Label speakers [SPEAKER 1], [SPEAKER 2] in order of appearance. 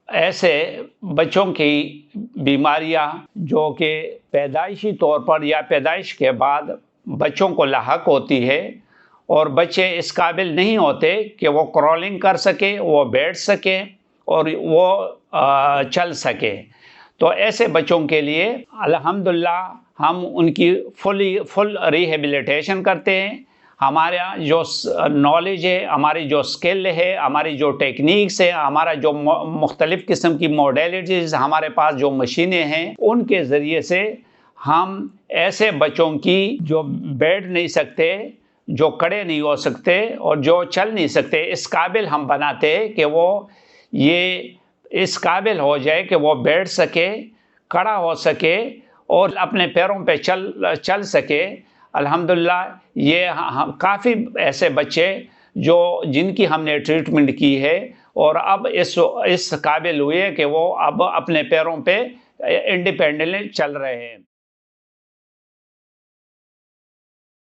[SPEAKER 1] ایسے بچوں کی بیماریاں جو کہ پیدائشی طور پر یا پیدائش کے بعد بچوں کو لاحق ہوتی ہے اور بچے اس قابل نہیں ہوتے کہ وہ کرولنگ کر سکے، وہ بیٹھ سکے اور وہ چل سکے، تو ایسے بچوں کے لیے الحمدللہ ہم ان کی فل ریہیبلیٹیشن کرتے ہیں۔ ہمارا جو نالج ہے، ہماری جو اسکل ہے، ہماری جو ٹیکنیکس ہے، ہمارا جو مختلف قسم کی موڈیلٹیز ہمارے پاس جو مشینیں ہیں، ان کے ذریعے سے ہم ایسے بچوں کی جو بیٹھ نہیں سکتے، جو کھڑے نہیں ہو سکتے اور جو چل نہیں سکتے، اس قابل ہم بناتے ہیں کہ وہ یہ اس قابل ہو جائے کہ وہ بیٹھ سکے، کھڑا ہو سکے اور اپنے پیروں پہ چل سکے۔ الحمدللہ یہ کافی ایسے بچے جن کی ہم نے ٹریٹمنٹ کی ہے اور اب اس قابل ہوئے کہ وہ اب اپنے پیروں پہ انڈیپینڈنٹلی چل رہے ہیں۔